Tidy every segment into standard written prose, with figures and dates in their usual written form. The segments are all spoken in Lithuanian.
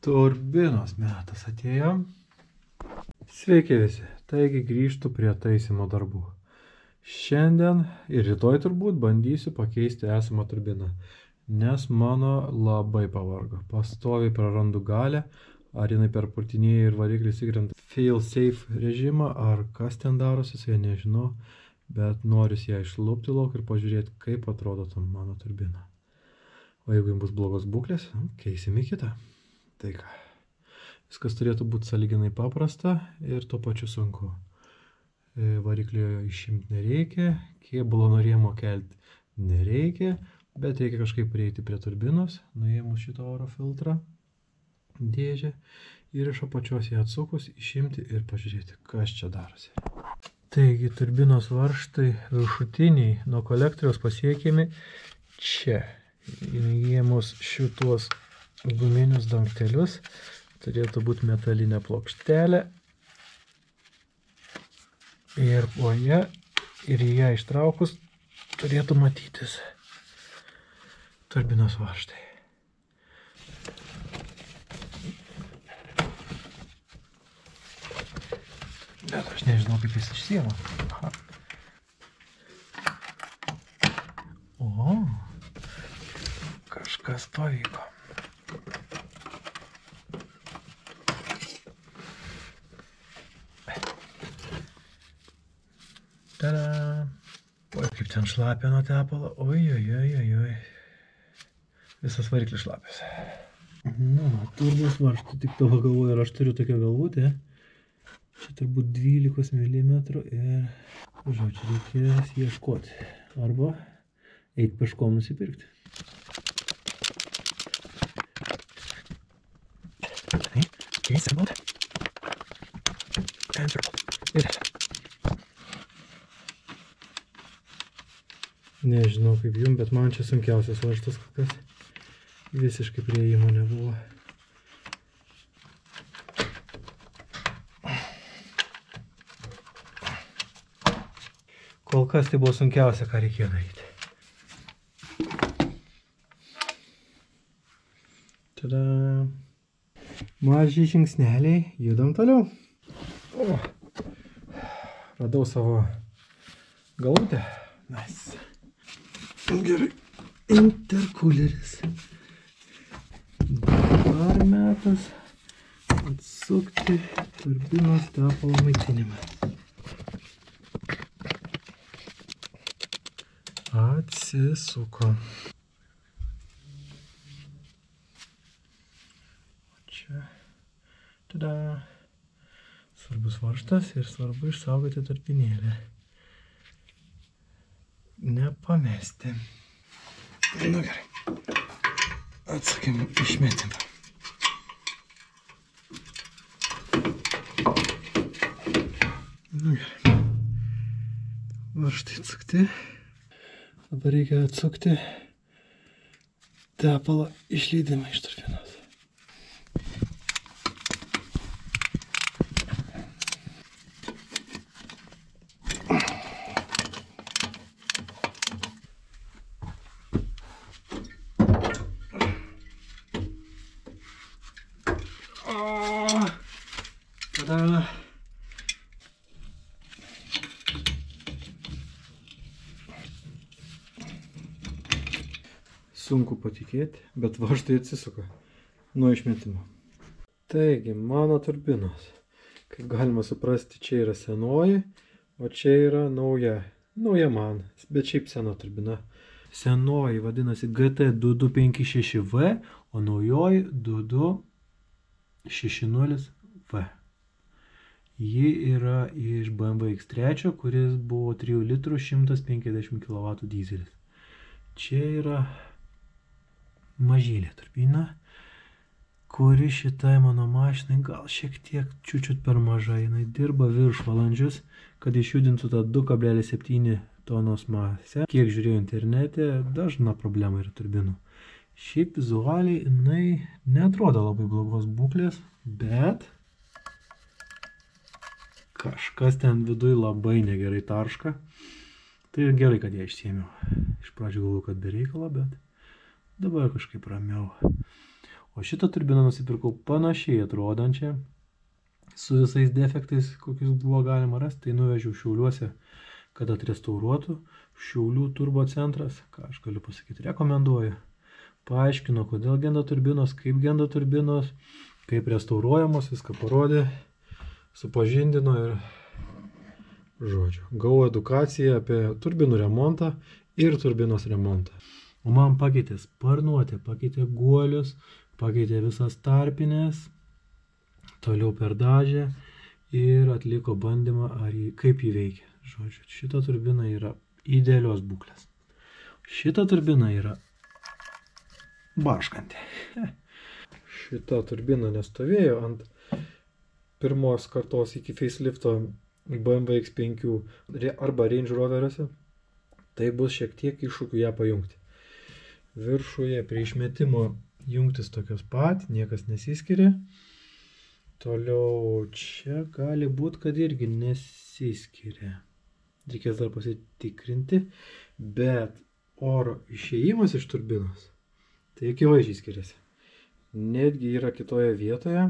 Turbinos metas atėjo. Sveiki visi, taigi grįžtu prie taisymo darbų. Šiandien ir rytoj turbūt bandysiu pakeisti esamą turbiną, nes mano labai pavargo. Pastoviai prarandu galę, ar jinai perpurtinėja ir variklis įkrenta fail safe režimą, ar kas ten darosi, nežinau, bet norisi ją išlupti lauk ir pažiūrėti, kaip atrodo mano turbina. O jeigu jums bus blogos būklės, keisime kitą. Tai ką, viskas turėtų būti sąlyginai paprasta ir tuo pačiu sunku. Variklio išimti nereikia, kėbulo norėjimo kelti nereikia, bet reikia kažkaip prieiti prie turbinos, nuėmus šitą oro filtrą, dėžę ir iš apačios ją atsukus išimti ir pažiūrėti, kas čia darosi. Taigi turbinos varžtai viršutiniai nuo kolektoriaus pasiekiami čia. Įjėmus šituos guminius dangtelius turėtų būti metalinė plokštelė ir po ją ir ją ištraukus turėtų matytis turbinos varžtai. Bet aš nežinau, kaip jis išsiema. O, kažkas pavyko. Tada. Oi, kaip ten šlapia nuo tepalo. Oi. Visas variklis šlapias. Turbos varžtų, tik to galvoju, ir aš turiu tokią galvutę. Čia turbūt 12 mm ir, žodžiu, reikės ieškoti. Arba eiti peškom nusipirkti. Assembled and circled. Nežinau kaip jum, bet man čia sunkiausias varžtas kokias. Visiškai prieimo nebuvo. Kol kas tai buvo sunkiausia, ką reikėjo daryti. Tada. Maži žingsneliai, judam toliau. Radau savo galvutę. Nice. Gerai. Interkuleris. Dabar metas atsukti turbinos tepalo maitinimą. Atsisuko. Tada svarbus varžtas ir svarbu išsaugoti tarpinėlę. Nepamesti. Nu gerai. Atsakym, išmetim. Nu gerai. Varžtai atsukti. Dabar reikia atsukti tepalą išleidimą iš turbinos. Tada. Sunku patikėti, bet varžtai atsisuka nuo išmetimo. Taigi, mano turbinos. Kaip galima suprasti, čia yra senoji, o čia yra nauja. Nauja man, bet šiaip sena turbina. Senoji vadinasi GT2256V, o naujoji 2260V. Ji yra iš BMW X3, kuris buvo 3 litrų 150 kW dyzelis. Čia yra mažylė turbina, kuri šitai mano mašinai gal šiek tiek čiučiut per mažai. Jinai dirba viršvalandžius, kad išjudintų tą 2,7 tonos masę. Kiek žiūrėjau internete, dažna problema yra turbinų. Šiaip vizualiai jinai neatrodo labai blogos būklės, bet kažkas ten viduj labai negerai tarška. Tai gerai, kad ją išsiėmiau. Iš pradžių galvoju, kad be reikalo, bet dabar kažkaip ramiau. O O šitą turbiną nusipirkau panašiai atrodančią, su visais defektais, kokius buvo galima rasti, tai nuvežiau Šiauliuose, kad atrestauruotų. Šiaulių turbo centras, ką aš galiu pasakyti, rekomenduoju. Paaiškino, kodėl genda turbinos, kaip genda turbinos, kaip restauruojamos, viską parodė, supažindino ir žodžiu. Gavau edukaciją apie turbinų remontą ir turbinos remontą. O man pakeitė sparnuotę, pakeitė guolius, pakeitė visas tarpinės, toliau perdažė ir atliko bandymą, kaip jį veikia. Žodžiu, šita turbina yra idealios būklės. Šita turbina yra barškanti. Šita turbina nestovėjo ant pirmos kartos iki facelifto BMW X5 arba Range Roveriuose. Tai bus šiek tiek iššūkių ją pajungti. Viršuje prie išmetimo jungtis tokios pat, niekas nesiskiria. Toliau čia gali būti, kad irgi nesiskiria. Reikės dar pasitikrinti, bet oro išėjimas iš turbinos tai akivaizdžiai skiriasi. Netgi yra kitoje vietoje.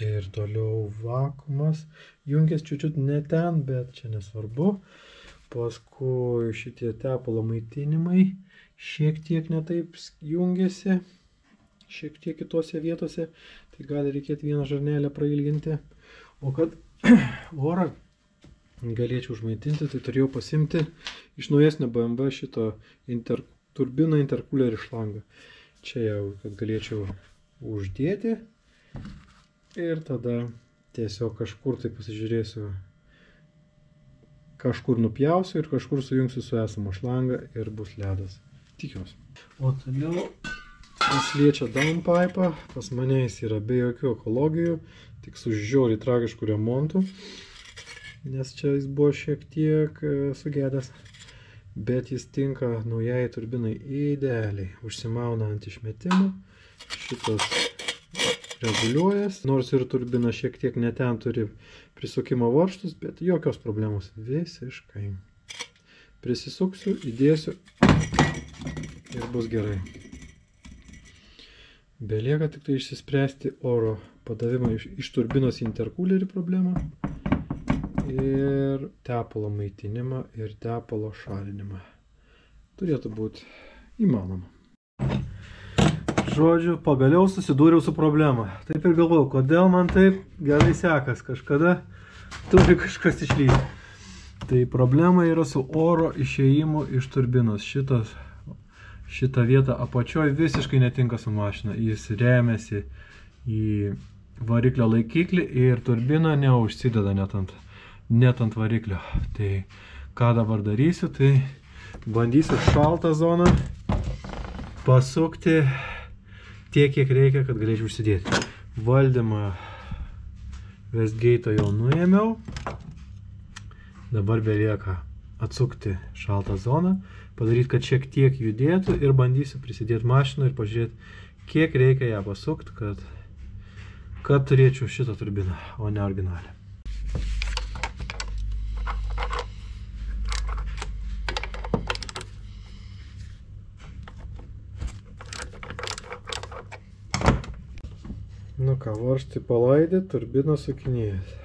Ir toliau vakuumas jungiasi čiut ne ten, bet čia nesvarbu. Paskui šitie tepalo maitinimai šiek tiek netaip jungiasi, šiek tiek kitose vietose. Tai gali reikėti vieną žarnelę prailginti. O kad orą galėčiau užmaitinti, tai turėjau pasimti iš naujesnio BMW šito turbiną interkulerį šlangą. Čia jau, kad galėčiau uždėti ir tada tiesiog kažkur tai pasižiūrėsiu, kažkur nupjausiu ir kažkur sujungsiu su esama šlanga ir bus ledas. Tikiuosi. O toliau, kas liečia downpipe'ą, pas mane jis yra be jokių ekologijų, tik su žiauriai tragišku remontu, nes čia jis buvo šiek tiek sugedęs. Bet jis tinka naujai turbinai idealiai. Užsimauna ant išmetimo. Šitas reguliuojas. Nors ir turbina šiek tiek ne ten turi prisukimo varžtus, bet jokios problemos visiškai. Prisisuksiu, įdėsiu ir bus gerai. Belieka tik tai išsispręsti oro padavimą iš turbinos į interkulerį problemą. Ir tepalo maitinimą ir tepalo šalinimą. Turėtų būti įmanoma. Žodžiu, pagaliau susidūriau su problema. Taip ir galvojau, kodėl man taip gerai sekas. Kažkada turi kažkas išlyti. Tai problema yra su oro išėjimu iš turbinos. Šita vieta apačioj visiškai netinka su mašina. Jis remiasi į variklio laikiklį ir turbina neužsideda net ant variklio. Tai ką dabar darysiu, tai bandysiu šaltą zoną pasukti tiek, kiek reikia, kad galėčiau užsidėti. Valdymą Westgate'o jau nuėmiau. Dabar belieka atsukti šaltą zoną, padaryti, kad šiek tiek judėtų ir bandysiu prisidėti mašiną ir pažiūrėti, kiek reikia ją pasukti, kad turėčiau šitą turbiną, o ne originalią. Nu ką, varžtai palaidė, turbina sukinėjasi.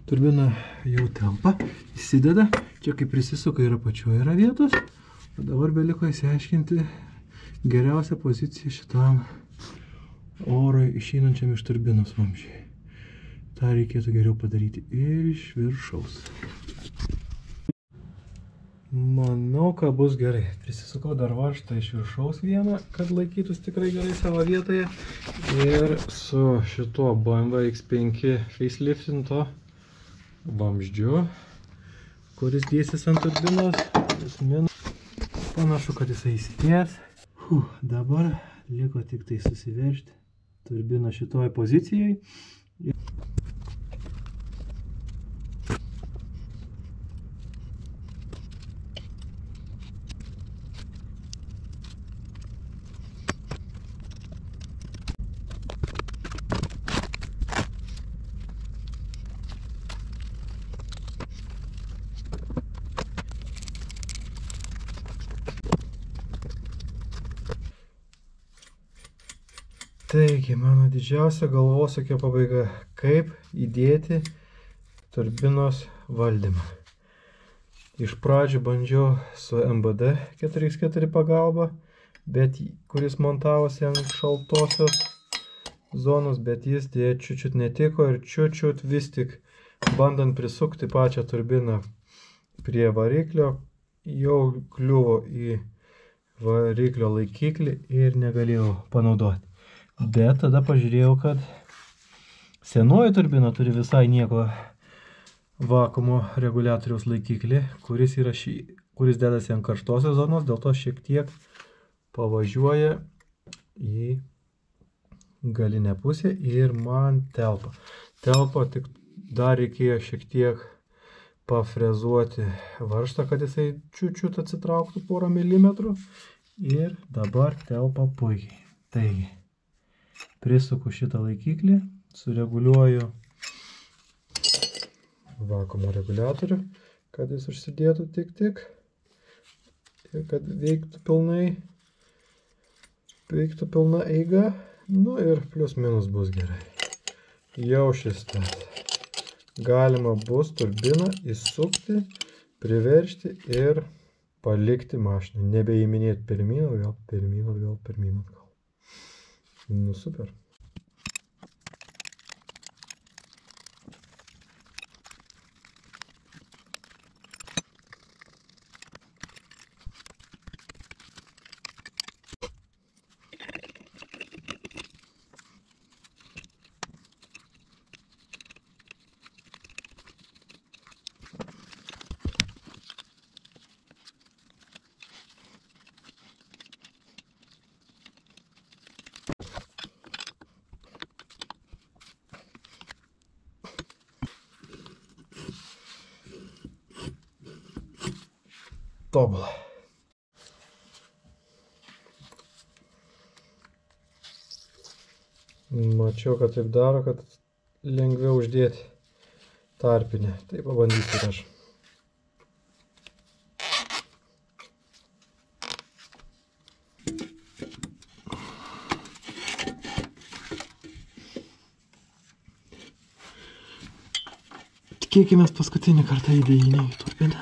Turbina jau tampa, įsideda, čia kaip prisisuka ir apačioje yra vietos. O dabar beliko įsiaiškinti geriausią poziciją šitam orui išeinančiam iš turbinos vamzdžiai. tą reikėtų geriau padaryti ir iš viršaus. Manau, kad bus gerai. Prisisukau dar varžtą iš viršaus vieną, kad laikytus tikrai gerai savo vietoje. Ir su šituo BMW X5 faceliftinto vamzdžiu, kuris dėsis ant turbinos. Panašu, kad jisai įsidės. Dabar liko tik tai susiveržti turbiną šitoj pozicijai. Taigi, mano didžiausia galvosūkio pabaiga, kaip įdėti turbinos valdymą. Iš pradžių bandžiau su MBD 4x4 pagalba, kuris montavosi ant šaltosios zonos, bet jis dėja čiut netiko ir čiut vis tik bandant prisukti pačią turbiną prie variklio, jau kliuvo į variklio laikiklį ir negalėjau panaudoti. Bet tada pažiūrėjau, kad senoji turbina turi visai nieko vakuumo reguliatoriaus laikiklį, kuris dedasi ant karštosios zonos, dėl to šiek tiek pavažiuoja į galinę pusę ir man telpa. Telpa, tik dar reikėjo šiek tiek pafrezuoti varžtą, kad jisai čiut atsitrauktų porą milimetrų ir dabar telpa puikiai. Taigi, prisuku šitą laikiklį, sureguliuoju vakuumo reguliatorių, kad jis užsidėtų tik ir kad veiktų pilna eiga, nu ir plius minus bus gerai. Jau šis tas. Galima bus turbiną įsukti, priveržti ir palikti mašiną. Nebeįminėti pirmyn atgal. Nu, super. Tobulą. Mačiau, kad taip daro, kad lengviau uždėti tarpinę. Tai pabandysiu aš. Tikėkimės paskutinį kartą įdėjinę į turbiną.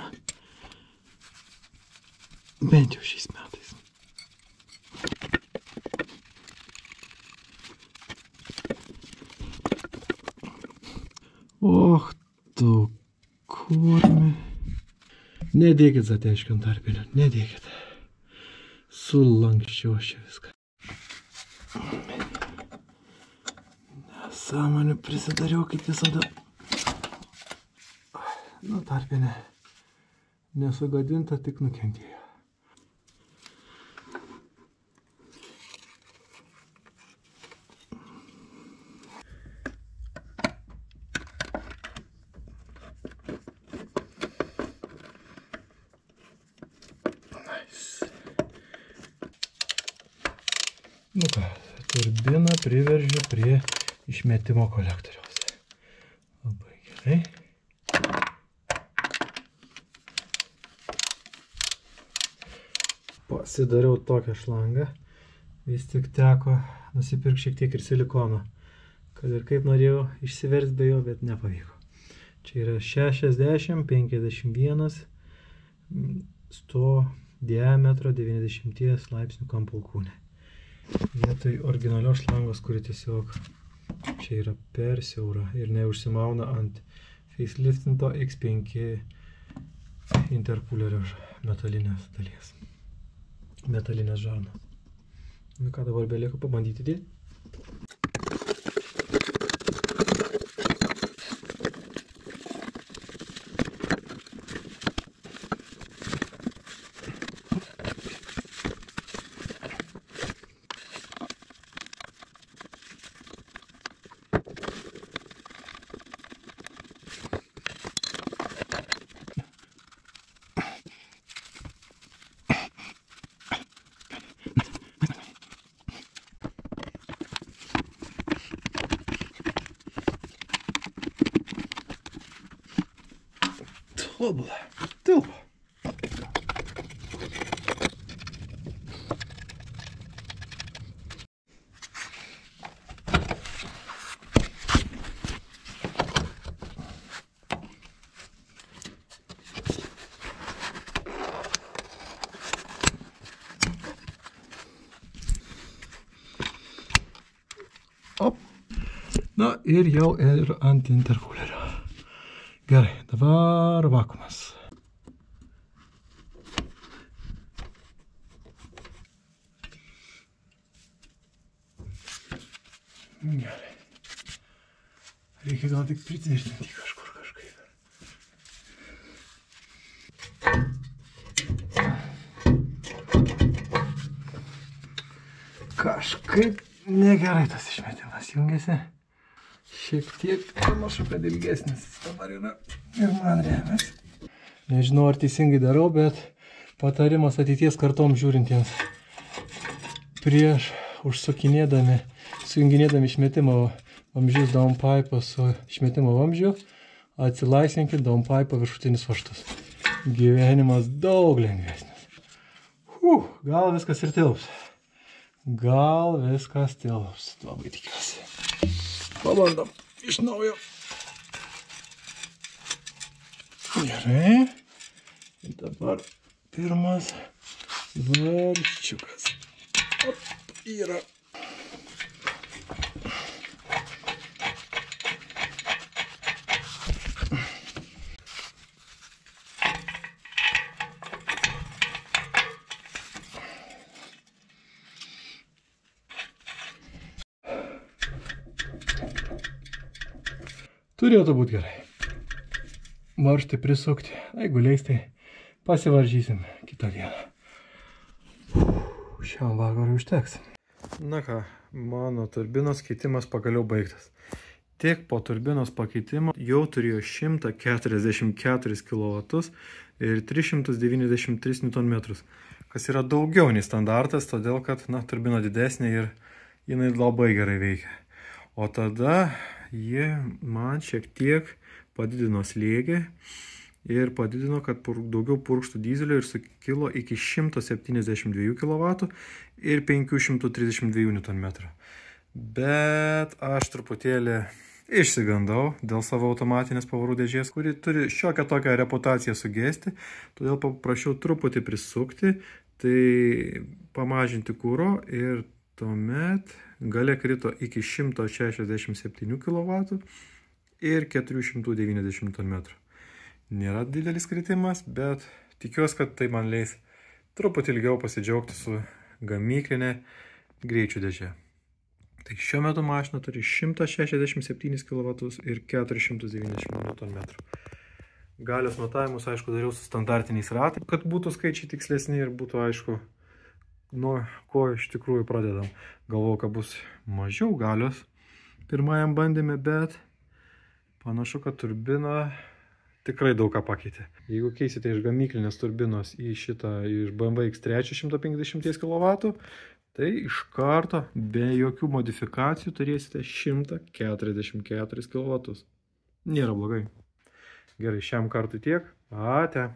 Bent jau šiais metais. Och, tu kurmi. Nedėkit zateškių ant tarpinio, nedėkit. Sulankščiau aš čia viską. Nesąmonių prisidariau kaip visada. Nu, tarpinė nesugadinta, tik nukentėjo. Nu ką, turbiną priveržiu prie išmetimo kolektoriaus. Labai gerai. Pasidariau tokią šlangą. Vis tik teko nusipirkti šiek tiek ir silikono. Kad ir kaip norėjau išsiversti be jo, bet nepavyko. Čia yra 60, 51, 100 diametro, 90 laipsnių kampo alkūnė. Vietoj originalios šlangos, kuri tiesiog čia yra per siaura ir neužsimauna ant faceliftinto X5 interpulerio metalinės dalies. Metalinės žarnos. Nu ką, dabar belieka pabandyti dėti. Tobulą. Tilpo. Na ir jau ir ant interkulerio. Gerai, dabar vakuumas. Gerai. Reikia gal tik pritvirtinti kažkur kažkaip. Kažkaip negerai tas išmetimas jungiasi. Šiek tiek panašu, kad ilgesnis dabar yra ir man remiasi. Nežinau, ar teisingai darau, bet patarimas ateities kartom žiūrintiems. Prieš užsukinėdami, sujunginėdami išmetimo vamzdžius downpipe su išmetimo vamzdžiu, atsilaisvinkit downpipe viršutinius vaštus. Gyvenimas daug lengvesnis. Gal viskas ir tilps. Gal viskas tilps. Labai tikiuosi. Pabandom iš naujo. Gerai. Ir dabar pirmas varčiukas. Yra. Turėtų būti gerai. Varžtai prisukti. Jeigu leis, tai pasivaržysim kitą dieną. Šiam vakarui užteks. Na ką, mano turbinos keitimas pagaliau baigtas. Tik po turbinos pakeitimo jau turėjo 144 kW ir 393 Nm, kas yra daugiau nei standartas, todėl kad turbina didesnė ir jinai labai gerai veikia. O tada jie man šiek tiek padidino slėgį ir padidino, kad daugiau purkštų dyzelio ir sukilo iki 172 kW ir 532 Nm. Bet aš truputėlį išsigandau dėl savo automatinės pavarų dėžės, kuri turi šiokią tokią reputaciją sugesti, todėl paprašiau truputį prisukti, tai pamažinti kuro ir tuomet galia krito iki 167 kW ir 490 Nm. Nėra didelis kritimas, bet tikiuosi, kad tai man leis truputį ilgiau pasidžiaugti su gamyklinė greičių dėžė. Tai šiuo metu mašina turi 167 kW ir 490 Nm. Galios matavimus, aišku, dariau su standartiniais ratais, kad būtų skaičiai tikslesni ir būtų aišku, nuo ko iš tikrųjų pradedam. Galvojau, kad bus mažiau galios pirmajam bandėme, bet panašu, kad turbina tikrai daug ką pakeitė. Jeigu keisite iš gamyklinės turbinos į šitą iš BMW X3 150 kW, tai iš karto be jokių modifikacijų turėsite 144 kW. Nėra blogai. Gerai, šiam kartui tiek. Ate.